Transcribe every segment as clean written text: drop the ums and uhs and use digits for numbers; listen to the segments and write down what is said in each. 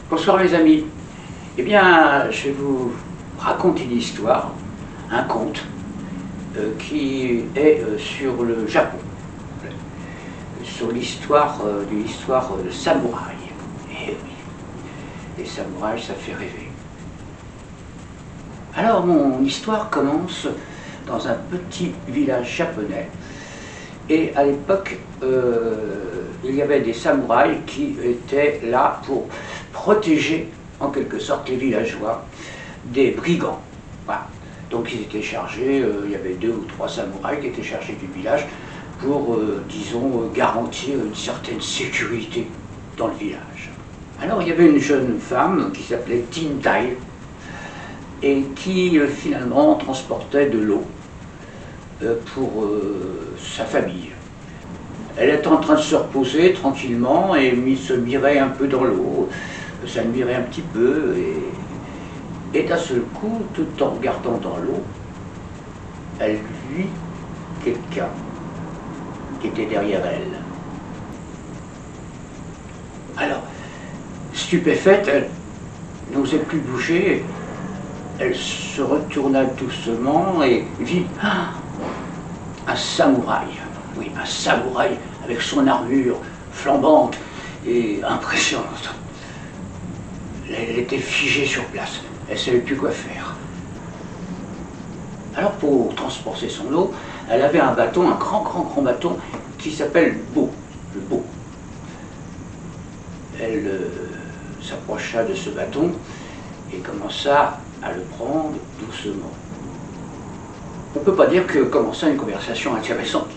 Bonsoir mes amis. Eh bien, je vais vous raconter une histoire, un conte, qui est sur le Japon, sur l'histoire d'une histoire de samouraï. Et oui, les samouraïs, ça fait rêver. Alors, mon histoire commence dans un petit village japonais. Et à l'époque, il y avait des samouraïs qui étaient là pour protéger, en quelque sorte, les villageois des brigands. Voilà. Donc ils étaient chargés, il y avait 2 ou 3 samouraïs qui étaient chargés du village pour, disons, garantir une certaine sécurité dans le village. Alors il y avait une jeune femme qui s'appelait Tintai et qui finalement transportait de l'eau pour sa famille. Elle était en train de se reposer tranquillement et se mirait un peu dans l'eau, ça le mirait un petit peu et d'un seul coup, tout en regardant dans l'eau, elle vit quelqu'un qui était derrière elle. Alors, stupéfaite, elle n'osait plus bouger, elle se retourna doucement et vit un samouraï. Oui, un samouraï avec son armure flambante et impressionnante. Elle était figée sur place, elle ne savait plus quoi faire. Alors pour transporter son eau, elle avait un bâton, un grand bâton qui s'appelle Bo, le Bo. Elle s'approcha de ce bâton et commença à le prendre doucement. On ne peut pas dire que commença une conversation intéressante,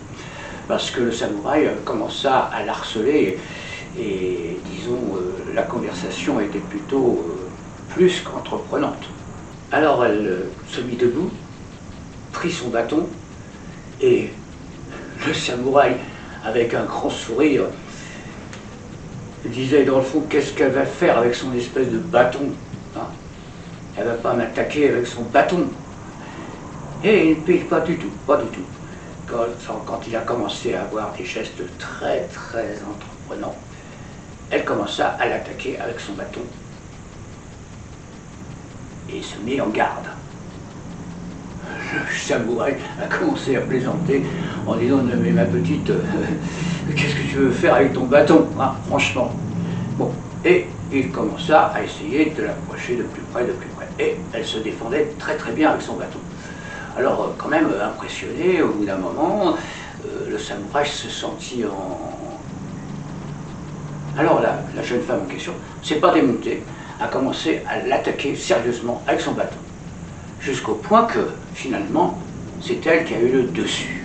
parce que le samouraï commença à l'harceler et disons, la conversation était plutôt plus qu'entreprenante. Alors elle se mit debout, prit son bâton et le samouraï, avec un grand sourire, disait dans le fond, qu'est-ce qu'elle va faire avec son espèce de bâton, hein? Elle ne va pas m'attaquer avec son bâton. Et il ne paye pas du tout, pas du tout. Quand il a commencé à avoir des gestes très entreprenants, elle commença à l'attaquer avec son bâton et se mit en garde. Le samouraï a commencé à plaisanter en disant « Mais ma petite, qu'est-ce que tu veux faire avec ton bâton, hein, franchement ?» Bon, et il commença à essayer de l'approcher de plus près. Et elle se défendait très bien avec son bâton. Alors, quand même impressionné, au bout d'un moment, le samouraï se sentit en... Alors la jeune femme en question ne s'est pas démontée, a commencé à l'attaquer sérieusement avec son bâton. Jusqu'au point que, finalement, c'est elle qui a eu le dessus.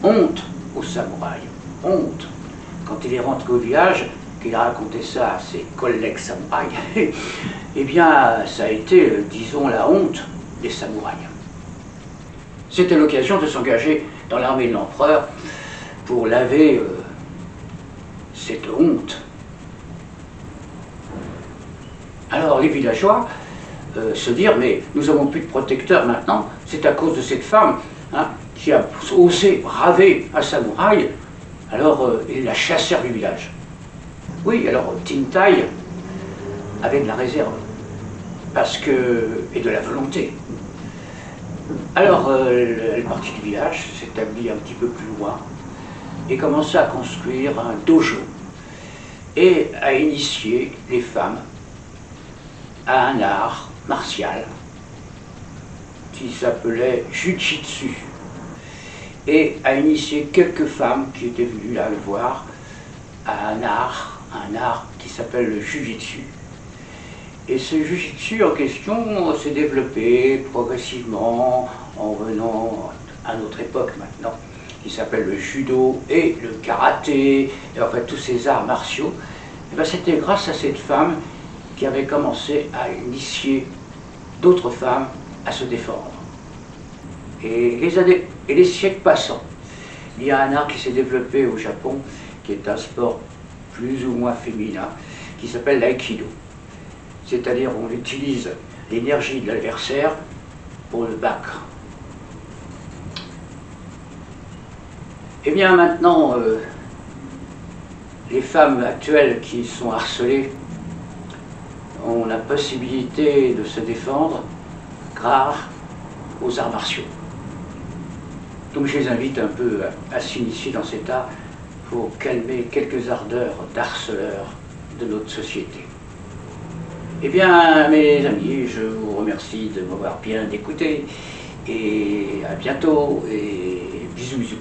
Honte au samouraï, honte. Quand il est rentré au village, qu'il a raconté ça à ses collègues samouraïs, eh bien, ça a été, disons, la honte des samouraïs. C'était l'occasion de s'engager dans l'armée de l'empereur pour laver cette honte. Alors les villageois se dirent, mais nous n'avons plus de protecteur maintenant, c'est à cause de cette femme, hein, qui a osé braver un samouraï, alors ils la chassèrent du village. Oui, alors Tintai avait de la réserve, et de la volonté. Alors elle partit du village, s'établit un petit peu plus loin, et commença à construire un dojo, et à initier les femmes à un art martial qui s'appelait Jujitsu, et à initier quelques femmes qui étaient venues là le voir à un art qui s'appelle le Jujitsu. Et ce Jujitsu en question s'est développé progressivement en venant à notre époque maintenant, qui s'appelle le judo et le karaté, et en fait tous ces arts martiaux. Et bien c'était grâce à cette femme qui avait commencé à initier d'autres femmes à se défendre. Et les années et les siècles passant, il y a un art qui s'est développé au Japon, qui est un sport plus ou moins féminin, qui s'appelle l'aïkido. C'est-à-dire on utilise l'énergie de l'adversaire pour le vaincre. Eh bien maintenant, les femmes actuelles qui sont harcelées ont la possibilité de se défendre grâce aux arts martiaux. Donc je les invite un peu à s'initier dans cet art pour calmer quelques ardeurs d'harceleurs de notre société. Eh bien, mes amis, je vous remercie de m'avoir bien écouté et à bientôt et bisous bisous.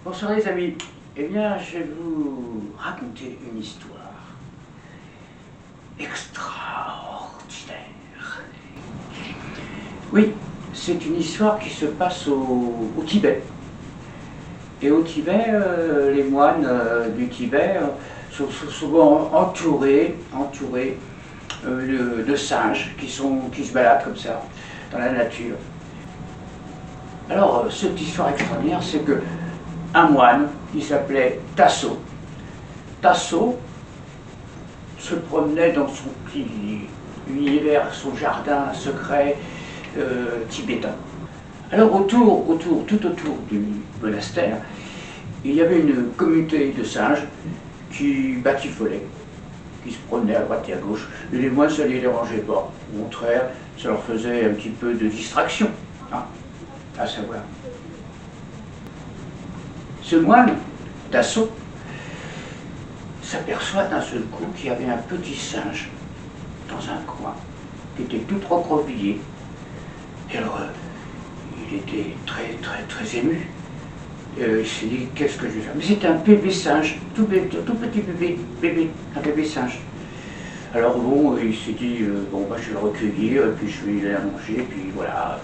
Bonsoir les amis. Eh bien, je vais vous raconter une histoire extraordinaire. Oui, c'est une histoire qui se passe au Tibet. Et au Tibet, les moines du Tibet sont souvent entourés de singes qui se baladent comme ça dans la nature. Alors, cette histoire extraordinaire, c'est que un moine qui s'appelait Tasso se promenait dans son petit univers, son jardin secret tibétain. Alors tout autour du monastère, il y avait une communauté de singes qui batifolaient, qui se promenaient à droite et à gauche. Et les moines, ça ne les dérangeait pas. Au contraire, ça leur faisait un petit peu de distraction, hein, à savoir. Ce moine, Tasso, s'aperçoit d'un seul coup qu'il y avait un petit singe dans un coin, qui était tout recroquevillé. Et alors, il était très ému. Il s'est dit, qu'est-ce que je vais faire? Mais c'était un bébé singe, tout petit bébé, un bébé singe. Alors bon, il s'est dit, bon, bah, je vais le recueillir, puis je vais le manger, puis voilà.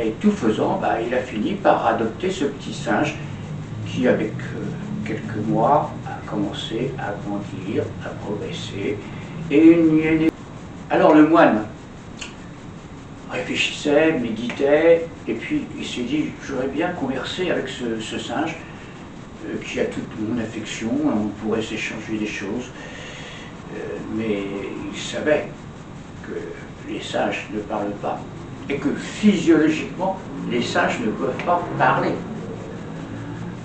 Et tout faisant, bah, il a fini par adopter ce petit singe qui, avec quelques mois, a commencé à grandir, à progresser. Alors le moine réfléchissait, méditait, et puis il s'est dit, j'aurais bien conversé avec ce singe qui a toute mon affection, on pourrait s'échanger des choses, mais il savait que les singes ne parlent pas, et que physiologiquement, les singes ne peuvent pas parler.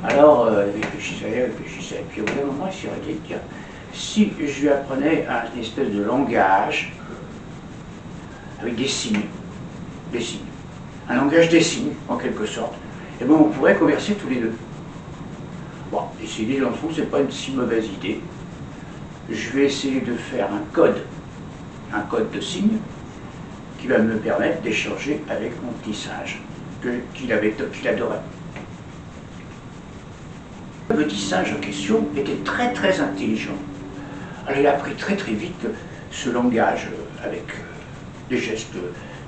Alors, il réfléchissait, et puis au bout d'un moment, il s'est dit, tiens, si je lui apprenais un espèce de langage avec des signes, un langage des signes, en quelque sorte, et bien on pourrait converser tous les deux. Bon, il s'est dit, dans le fond, c'est pas une si mauvaise idée. Je vais essayer de faire un code de signes, qui va me permettre d'échanger avec mon petit singe qu'il adorait. Le petit singe en question était très intelligent. Alors il a appris très vite ce langage avec des gestes,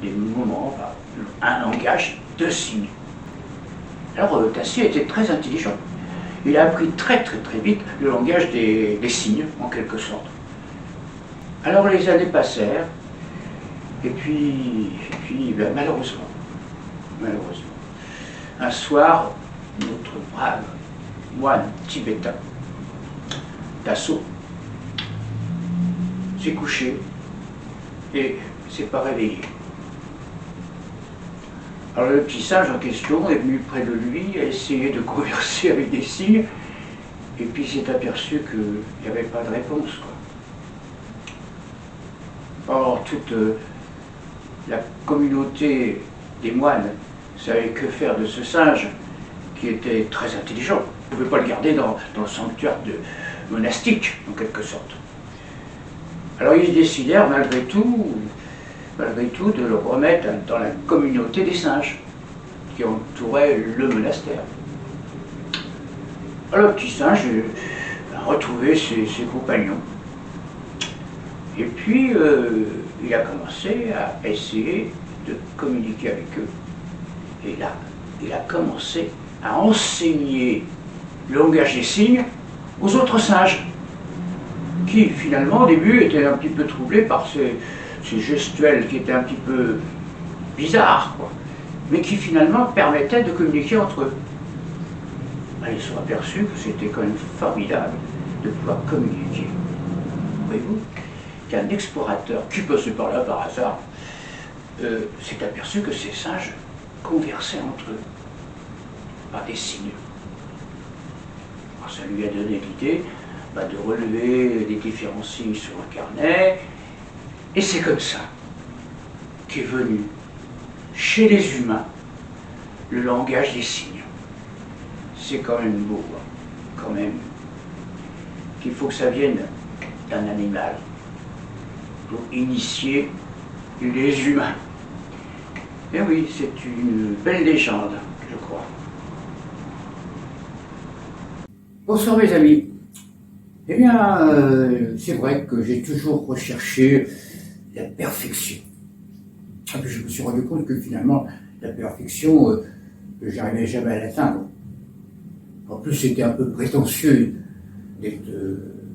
des mouvements, un langage de signes. Alors Tasso était très intelligent. Il a appris très vite le langage des signes, en quelque sorte. Alors les années passèrent, et puis ben, malheureusement, un soir, notre brave moine tibétain, Tasso, s'est couché et s'est pas réveillé. Alors le petit singe en question est venu près de lui, a essayé de converser avec des signes, et puis s'est aperçu qu'il n'y avait pas de réponse, quoi. Or, toute la communauté des moines savait que faire de ce singe qui était très intelligent. On ne pouvait pas le garder dans le sanctuaire monastique, en quelque sorte. Alors ils décidèrent, malgré tout, de le remettre dans la communauté des singes qui entourait le monastère. Alors le petit singe a retrouvé ses compagnons. Et puis il a commencé à essayer de communiquer avec eux. Et là, il a commencé à enseigner le langage des signes aux autres singes, qui finalement au début étaient un petit peu troublés par ces gestuels qui étaient un petit peu bizarres, quoi, mais qui finalement permettaient de communiquer entre eux. Ils se sont aperçus que c'était quand même formidable de pouvoir communiquer. Voyez-vous qu'un explorateur qui passait par là par hasard s'est aperçu que ces singes conversaient entre eux par des signes. Alors ça lui a donné l'idée de relever des différents signes sur un carnet. Et c'est comme ça qu'est venu, chez les humains, le langage des signes. C'est quand même beau, quand même, qu'il faut que ça vienne d'un animal pour initier les humains. Et oui, c'est une belle légende, je crois. Bonsoir mes amis. Eh bien, c'est vrai que j'ai toujours recherché la perfection. Et puis je me suis rendu compte que finalement, la perfection, j'arrivais jamais à l'atteindre. En plus, c'était un peu prétentieux d'être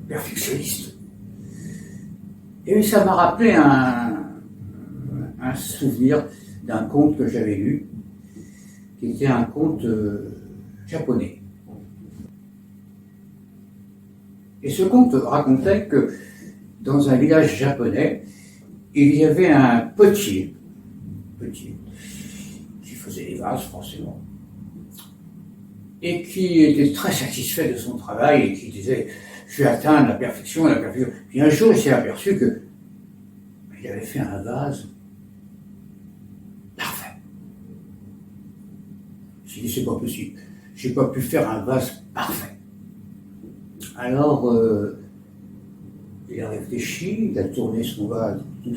perfectionniste. Et ça m'a rappelé un souvenir d'un conte que j'avais lu, qui était un conte japonais. Et ce conte racontait que dans un village japonais, il y avait un potier qui faisait des vases forcément, et qui était très satisfait de son travail et qui disait « je vais atteindre la perfection, la perfection ». Puis un jour, il s'est aperçu qu'il avait fait un vase parfait. Il s'est dit « c'est pas possible, j'ai pas pu faire un vase parfait ». Alors, il a réfléchi, il a tourné son vase, tout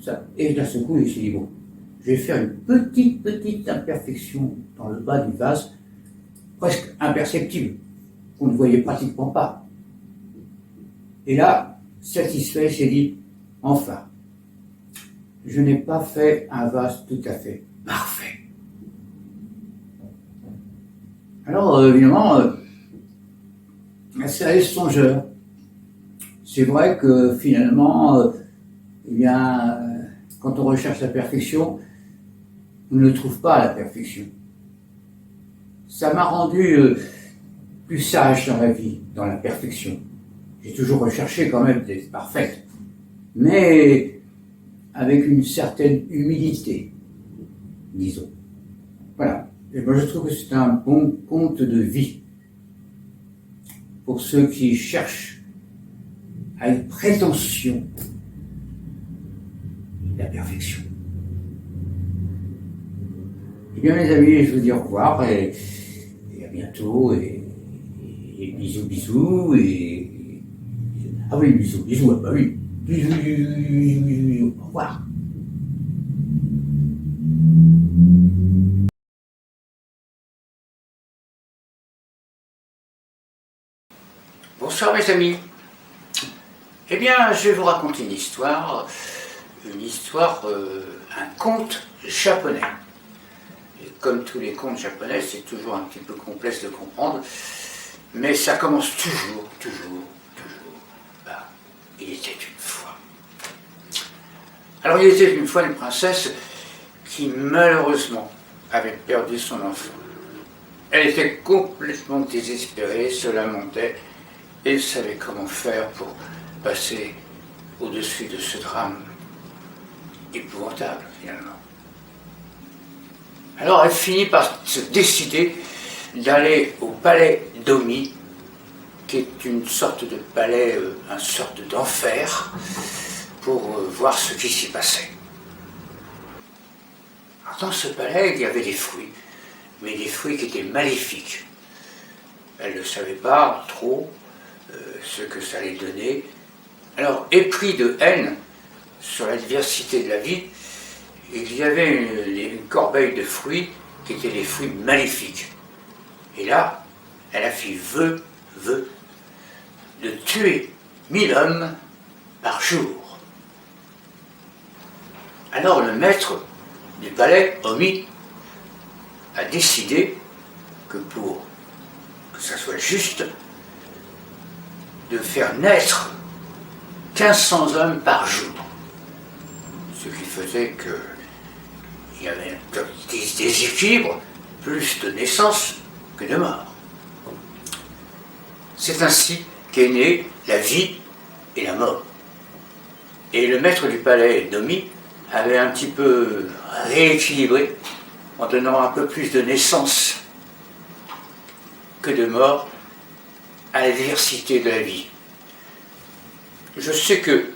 ça, et d'un seul coup, il s'est dit « bon, je vais faire une petite imperfection dans le bas du vase, presque imperceptible, qu'on ne voyait pratiquement pas. » Et là, satisfait, il s'est dit « enfin, je n'ai pas fait un vase tout à fait parfait. » Alors, évidemment, c'est allé songeur. C'est vrai que finalement, eh bien, quand on recherche la perfection, on ne trouve pas la perfection. Ça m'a rendu plus sage dans la vie, dans la perfection. J'ai toujours recherché quand même d'être parfaite, mais avec une certaine humilité, disons. Voilà. Et moi je trouve que c'est un bon conte de vie pour ceux qui cherchent à une prétention la perfection. Eh bien les amis, je vous dis au revoir et à bientôt et bisous ah oui, bisous, ah bah oui, bisous, au revoir. Bonsoir mes amis. Eh bien, je vais vous raconter une histoire, un conte japonais. Et comme tous les contes japonais, c'est toujours un petit peu complexe de comprendre, mais ça commence toujours. Bah, il était une fois. Alors, il était une fois une princesse qui malheureusement avait perdu son enfant. Elle était complètement désespérée, se lamentait et savait comment faire pour passer au-dessus de ce drame épouvantable finalement. Alors elle finit par se décider d'aller au palais d'Omi, qui est une sorte de palais, une sorte d'enfer, pour voir ce qui s'y passait. Alors, dans ce palais, il y avait des fruits, mais des fruits qui étaient maléfiques. Elle ne savait pas trop ce que ça allait donner. Alors, épris de haine sur l'adversité de la vie, il y avait une corbeille de fruits qui étaient des fruits maléfiques. Et là, elle a fait vœu de tuer 1000 hommes par jour. Alors le maître du palais, Omi, a décidé que pour que ça soit juste, de faire naître 1500 hommes par jour. Ce qui faisait qu'il y avait un déséquilibre, plus de naissances que de morts. C'est ainsi qu'est née la vie et la mort. Et le maître du palais, Nomi, avait un petit peu rééquilibré en donnant un peu plus de naissances que de morts à la diversité de la vie. Je sais que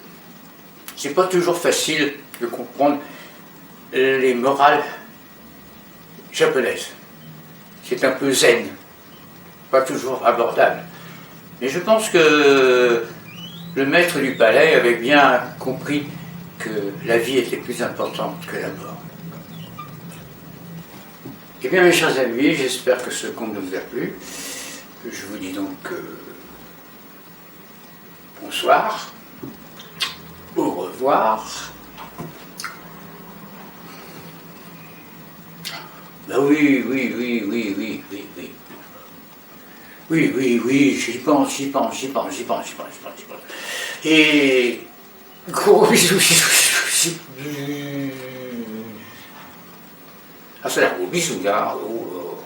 c'est pas toujours facile de comprendre les morales japonaises. C'est un peu zen, pas toujours abordable. Mais je pense que le maître du palais avait bien compris que la vie était plus importante que la mort. Eh bien, mes chers amis, j'espère que ce conte vous a plu. Je vous dis donc bonsoir, au revoir. Ben oui. Oui, j'y pense. Et gros bisous. Ah, c'est là, gros bisous, là. Oh.